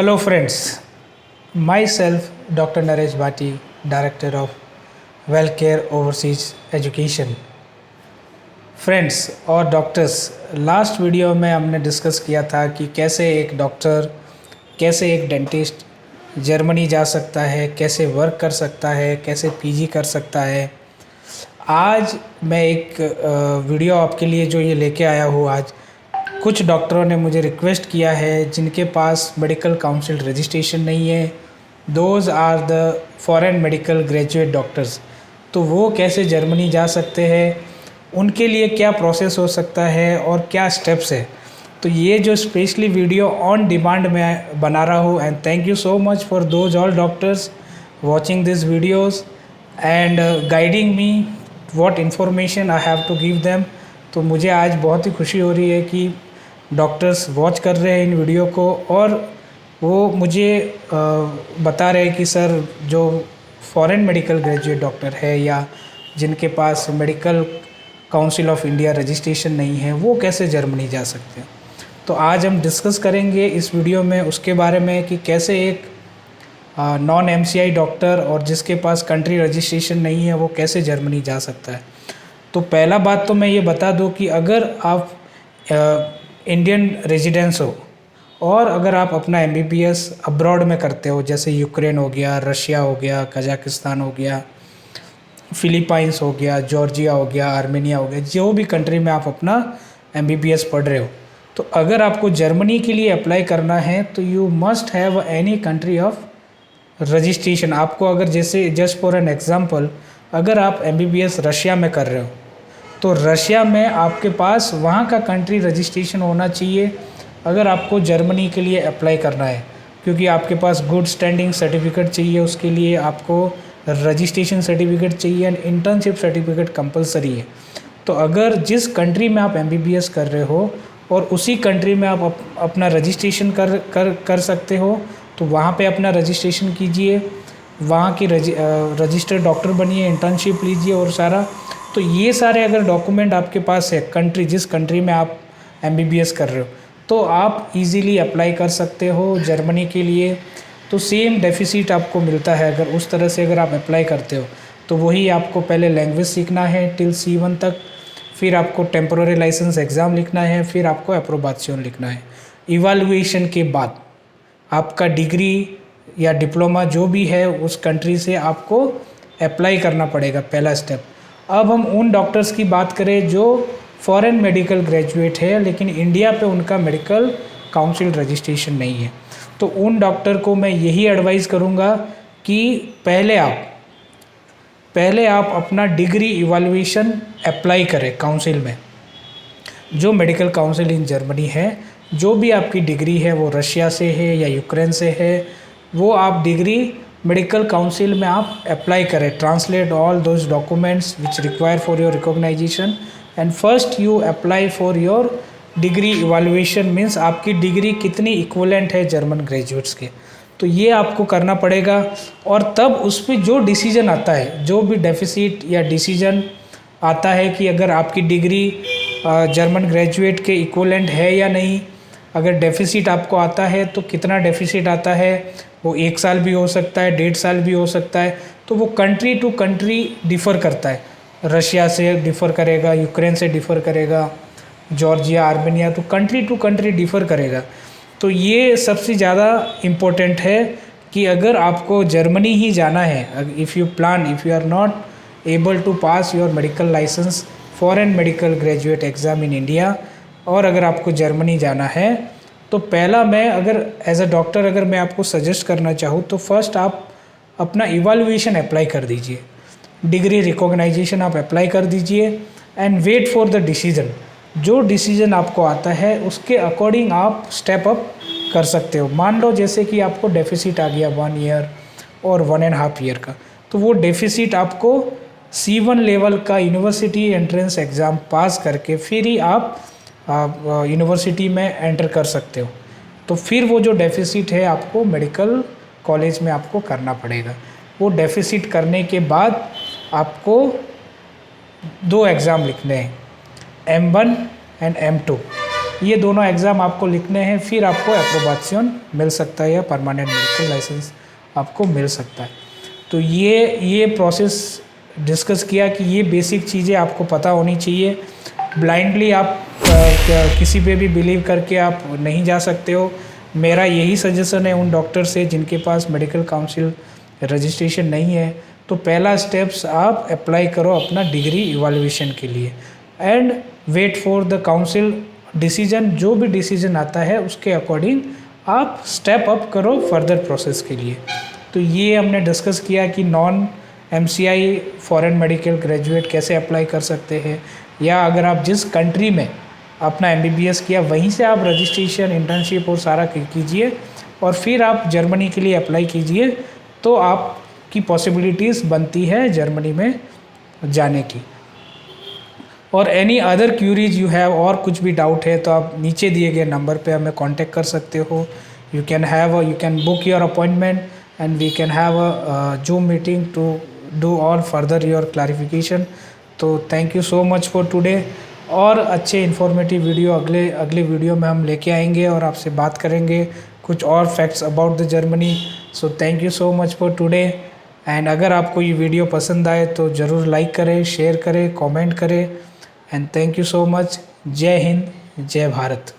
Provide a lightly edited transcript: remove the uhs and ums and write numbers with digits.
Hello friends, myself Dr. Naresh Bhati, Director of Welcare Overseas Education. Friends और doctors, last video में हमने discuss किया था कि कैसे एक डॉक्टर, कैसे एक डेंटिस्ट जर्मनी जा सकता है, कैसे वर्क कर सकता है, कैसे पीजी कर सकता है। आज मैं एक वीडियो आपके लिए जो ये लेके आया हूँ आज, कुछ डॉक्टरों ने मुझे रिक्वेस्ट किया है जिनके पास मेडिकल काउंसिल रजिस्ट्रेशन नहीं है, those are the foreign medical graduate doctors. तो वो कैसे जर्मनी जा सकते हैं, उनके लिए क्या प्रोसेस हो सकता है और क्या स्टेप्स है। तो ये जो स्पेशली वीडियो ऑन डिमांड में बना रहा हूँ, and thank you so much for those all doctors watching this videos and guiding me what information I have to give them. तो मुझे आज बहुत ही खुशी हो रही है कि डॉक्टर्स वॉच कर रहे हैं इन वीडियो को और वो मुझे बता रहे हैं कि सर जो फॉरेन मेडिकल ग्रेजुएट डॉक्टर है या जिनके पास medical council of India registration नहीं है, वो कैसे जर्मनी जा सकते हैं। तो आज हम डिस्कस करेंगे इस वीडियो में उसके बारे में कि कैसे एक नॉन MCI डॉक्टर और जिसके पास कंट्री रजिस्ट्रेशन नहीं है वो कैसे जर्मनी जा सकता है। तो पहला बात तो मैं ये बता दूं कि अगर आप इंडियन रेजिडेंस हो और अगर आप अपना MBBS अब्रॉड में करते हो, जैसे यूक्रेन हो गया, रशिया हो गया, कजाकिस्तान हो गया, फिलीपाइंस हो गया, जॉर्जिया हो गया, आर्मेनिया हो गया, जो भी कंट्री में आप अपना MBBS पढ़ रहे हो, तो अगर आपको जर्मनी के लिए अप्लाई करना है तो you must have any country of registration. आपको अगर जैसे जस्ट फॉर एन एग्जांपल, अगर आप MBBS रशिया में कर रहे हो तो रशिया में आपके पास वहाँ का कंट्री रजिस्ट्रेशन होना चाहिए अगर आपको जर्मनी के लिए अप्लाई करना है, क्योंकि आपके पास गुड स्टैंडिंग सर्टिफिकेट चाहिए, उसके लिए आपको रजिस्ट्रेशन सर्टिफिकेट चाहिए एंड इंटर्नशिप सर्टिफिकेट कंपलसरी है। तो अगर जिस कंट्री में आप MBBS कर रहे हो और उसी कंट्री में आप अपना रजिस्ट्रेशन कर सकते हो, तो वहाँ पे अपना रजिस्ट्रेशन कीजिए, वहाँ की रजिस्टर्ड डॉक्टर बनिए, इंटर्नशिप लीजिए और सारा। तो ये सारे अगर डॉक्यूमेंट आपके पास है, कंट्री जिस कंट्री में आप MBBS कर रहे हो, तो आप इजीली अप्लाई कर सकते हो जर्मनी के लिए। तो सेम डेफिसिट आपको मिलता है अगर उस तरह से अगर आप अप्लाई करते हो। तो वही आपको पहले लैंग्वेज सीखना है टिल C1 तक, फिर आपको टेम्पोररी लाइसेंस एग्ज़ाम लिखना है, फिर आपको अप्रोबाशन लिखना है। इवैल्यूएशन के बाद आपका डिग्री या डिप्लोमा जो भी है उस कंट्री से आपको अप्लाई करना पड़ेगा, पहला स्टेप। अब हम उन डॉक्टर्स की बात करें जो फॉरेन मेडिकल ग्रेजुएट है लेकिन इंडिया पे उनका मेडिकल काउंसिल रजिस्ट्रेशन नहीं है, तो उन डॉक्टर को मैं यही एडवाइस करूँगा कि पहले आप अपना डिग्री इवैल्यूएशन अप्लाई करें काउंसिल में। जो मेडिकल काउंसिल इन जर्मनी है, जो भी आपकी डिग्री है वो रशिया से है या यूक्रेन से है, वो आप डिग्री मेडिकल काउंसिल में आप अप्लाई करें। Translate all those documents which require for your recognization and first you apply for your degree evaluation. Means आपकी डिग्री कितनी इक्विवेलेंट है जर्मन ग्रेजुएट्स के, तो ये आपको करना पड़ेगा। और तब उस पर जो डिसीजन आता है, जो भी डेफिसिट या डिसीजन आता है कि अगर आपकी डिग्री जर्मन ग्रेजुएट के इक्विवेलेंट है या नहीं, अगर डेफिसिट आपको आता है तो कितना डेफिसिट आता है, वो 1 साल भी हो सकता है, 1.5 साल भी हो सकता है। तो वो कंट्री टू कंट्री डिफ़र करता है, रशिया से डिफ़र करेगा, यूक्रेन से डिफ़र करेगा, जॉर्जिया, आर्मेनिया, तो कंट्री टू कंट्री डिफ़र करेगा। तो ये सबसे ज़्यादा इम्पोर्टेंट है कि अगर आपको जर्मनी ही जाना है, if you are not able to pass your medical licence foreign medical graduate exam in India, और अगर आपको जर्मनी जाना है, तो पहला मैं अगर एज अ डॉक्टर अगर मैं आपको सजेस्ट करना चाहूँ तो फर्स्ट आप अपना इवैल्यूएशन अप्लाई कर दीजिए, डिग्री रिकॉग्नाइजेशन आप अप्लाई कर दीजिए and wait for the decision. जो डिसीजन आपको आता है उसके अकॉर्डिंग आप स्टेप अप कर सकते हो। मान लो जैसे कि आपको डेफिसिट आ गया 1 ईयर और 1.5 ईयर का, तो वो डेफिसिट आपको C1 लेवल का यूनिवर्सिटी एंट्रेंस एग्ज़ाम पास करके फिर ही आप यूनिवर्सिटी में एंटर कर सकते हो। तो फिर वो जो डेफिसिट है आपको मेडिकल कॉलेज में आपको करना पड़ेगा। वो डेफिसिट करने के बाद आपको 2 एग्ज़ाम लिखने हैं, M1 एंड M2। ये दोनों एग्ज़ाम आपको लिखने हैं, फिर आपको अप्रोबाशन मिल सकता है या परमानेंट मेडिकल लाइसेंस आपको मिल सकता है। तो ये प्रोसेस डिस्कस किया कि ये बेसिक चीज़ें आपको पता होनी चाहिए। ब्लाइंडली आप किसी पे भी बिलीव करके आप नहीं जा सकते हो। मेरा यही सजेशन है उन डॉक्टर से जिनके पास मेडिकल काउंसिल रजिस्ट्रेशन नहीं है, तो पहला स्टेप्स आप अप्लाई करो अपना डिग्री इवैल्यूएशन के लिए and wait for the council decision. जो भी डिसीजन आता है उसके अकॉर्डिंग आप स्टेप अप करो फर्दर प्रोसेस के लिए। तो ये हमने डिस्कस किया कि non MCI foreign medical graduate कैसे अप्लाई कर सकते हैं, या अगर आप जिस कंट्री में अपना MBBS किया वहीं से आप रजिस्ट्रेशन, इंटर्नशिप और सारा कीजिए और फिर आप जर्मनी के लिए अप्लाई कीजिए, तो आपकी पॉसिबिलिटीज़ बनती है जर्मनी में जाने की। और any other queries you have, और कुछ भी डाउट है तो आप नीचे दिए गए नंबर पे हमें कांटेक्ट कर सकते हो। You can book your appointment and we can have a Zoom meeting to do all further your clarification. तो thank you so much for today. और अच्छे इन्फॉर्मेटिव वीडियो अगले वीडियो में हम लेके आएंगे और आपसे बात करेंगे कुछ और facts about the Germany. So thank you so much for today. And अगर आपको ये वीडियो पसंद आए तो ज़रूर लाइक करें, शेयर करें, कमेंट करें। And thank you so much. जय हिंद, जय भारत।